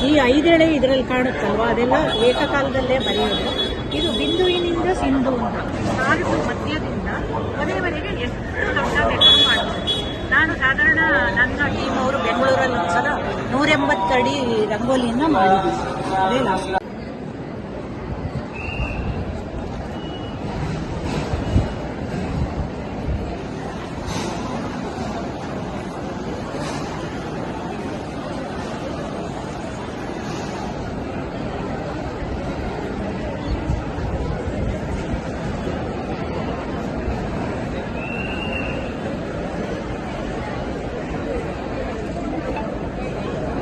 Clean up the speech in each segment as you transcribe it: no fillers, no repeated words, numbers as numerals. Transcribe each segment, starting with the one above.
ಈ 5 ಎಳೆ ಇದರಲ್ಲಿ ಕಾಣುತ್ತಲ್ವ, ಅದೆಲ್ಲ ಏಕಕಾಲದಲ್ಲೇ ಬರೆಯೋದು. ಇದು ಬಿಂದುವಿನಿಂದ ಸಿಂಧು ಅಂತ ನಾಲ್ಕು ಮಧ್ಯದಿಂದ ಕೊನೆಯವರೆಗೆ ಎಷ್ಟು ದೊಡ್ಡ ಬೇಕಾದ್ರೂ ಮಾಡ್ಬೋದು. ನಾನು ಸಾಧಾರಣ ನನ್ನ ಟೀಮ್ ಅವರು ಬೆಂಗಳೂರಲ್ಲಿ ಒಂದ್ಸಲ 180 ಅಡಿ ರಂಗೋಲಿನ ಮಾಡಿದ್ವಿ. ಅದೇ ಲಾಸ್ಟ್.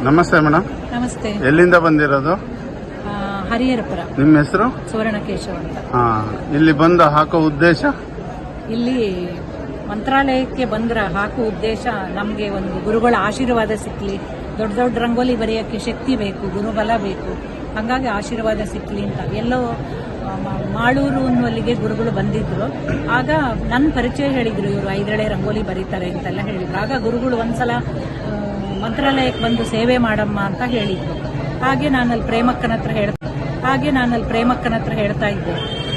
ನಮಸ್ತೆ ಮೇಡಮ್. ನಮಸ್ತೆ. ಎಲ್ಲಿಂದ ಬಂದಿರೋದು? ಹರಿಹರಪುರ. ನಿಮ್ಮ ಹೆಸರು? ಸುವರ್ಣಕೇಶವ ಅಂತ. ಇಲ್ಲಿ ಬಂದ ಹಾಕೋ ಉದ್ದೇಶ? ಇಲ್ಲಿ ಮಂತ್ರಾಲಯಕ್ಕೆ ಬಂದ್ರ ಹಾಕೋ ಉದ್ದೇಶ ನಮಗೆ ಒಂದು ಗುರುಗಳ ಆಶೀರ್ವಾದ ಸಿಕ್ಕಲಿ, ದೊಡ್ಡ ದೊಡ್ಡ ರಂಗೋಲಿ ಬರೆಯೋಕ್ಕೆ ಶಕ್ತಿ ಬೇಕು, ಗುರುಬಲ ಬೇಕು. ಹಾಗಾಗಿ ಆಶೀರ್ವಾದ ಸಿಕ್ಕಲಿ ಅಂತ ಎಲ್ಲೋ ಮಾಳೂರು ಅನ್ನುವಲ್ಲಿಗೆ ಗುರುಗಳು ಬಂದಿದ್ರು. ಆಗ ನನ್ನ ಪರಿಚಯ ಹೇಳಿದ್ರು, ಇವರು 5 ಎಳೆ ರಂಗೋಲಿ ಬರೀತಾರೆ ಅಂತೆಲ್ಲ ಹೇಳಿದ್ರು. ಆಗ ಗುರುಗಳು ಒಂದ್ಸಲ ಮಂತ್ರಾಲಯಕ್ಕೆ ಬಂದು ಸೇವೆ ಮಾಡಮ್ಮ ಅಂತ ಹೇಳಿದ್ರು. ಹಾಗೆ ನಾನಲ್ಲಿ ಪ್ರೇಮಕ್ಕನ ಹತ್ರ ಹೇಳ್ತಾ ಇದ್ದೆ,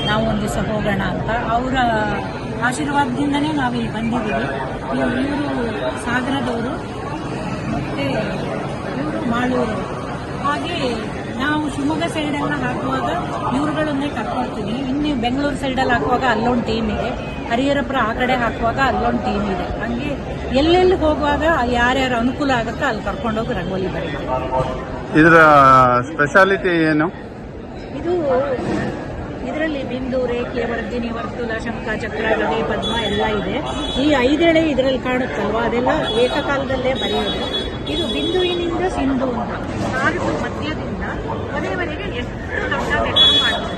ನಾವು ಒಂದು ದಿವಸ ಹೋಗೋಣ ಅಂತ. ಅವರ ಆಶೀರ್ವಾದದಿಂದನೇ ನಾವಿಲ್ಲಿ ಬಂದಿದ್ದೀವಿ. ಇವರು ಸಾಗರದವರು ಮತ್ತೆ ಇವರು ಮಾಳೂರು. ಹಾಗೆ ನಾವು ಶಿವಮೊಗ್ಗ ಸೈಡೆಲ್ಲ ಹಾಕುವಾಗ ಇವ್ರುಗಳನ್ನೇ ಕರ್ಕೊಳ್ತೀನಿ. ಇನ್ನು ಬೆಂಗಳೂರು ಸೈಡಲ್ಲಿ ಹಾಕುವಾಗ ಅಲ್ಲೊಂದು ಟೀಮ್ ಇದೆ, ಹರಿಹರಪುರ ಆ ಕಡೆ ಹಾಕುವಾಗ ಅಲ್ಲೊಂದು ಟೀಮ್ ಇದೆ. ಹಂಗೆ ಎಲ್ಲೆಲ್ಲಿ ಹೋಗುವಾಗ ಯಾರ್ಯಾರು ಅನುಕೂಲ ಆಗುತ್ತೋ ಅಲ್ಲಿ ಕರ್ಕೊಂಡೋಗಿ ರಂಗೋಲಿ ಬರೀತೀವಿ. ಇದರ ಸ್ಪೆಷಾಲಿಟಿ ಏನು? ಇದರಲ್ಲಿ ಬಿಂದು, ರೇಖೆ, ವರ್ಧಿನಿ, ವರ್ತುಲ, ಶಂಖ, ಚಕ್ರ, ಗದೆ, ಪದ್ಮ ಎಲ್ಲ ಇದೆ. ಈ 5 ಎಳೆ ಇದರಲ್ಲಿ ಕಾಣುತ್ತಲ್ವ, ಅದೆಲ್ಲ ಏಕಕಾಲದಲ್ಲೇ ಬರೆಯೋದು. ಇದು ಬಿಂದುವಿನಿಂದ ಸಿಂಧು ಅಂತ ನಾಲ್ಕು ಮಧ್ಯದಿಂದ ಕೊನೆಯವರೆಗೆ ಎಷ್ಟು ದೊಡ್ಡ ಬೇಕಾದ್ರೂ ಮಾಡ್ಬೋದು.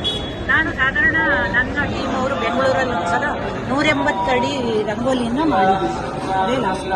ನಾನು ಸಾಧಾರಣ ನನ್ನ ಟೀಮ್ ಅವರು ಬೆಂಗಳೂರಲ್ಲಿ ಒಂದ್ಸಲ 180 ಅಡಿ ರಂಗೋಲಿನ ಮಾಡಿದ್ವಿ. ಅದೇ ಲಾಸ್ಟ್.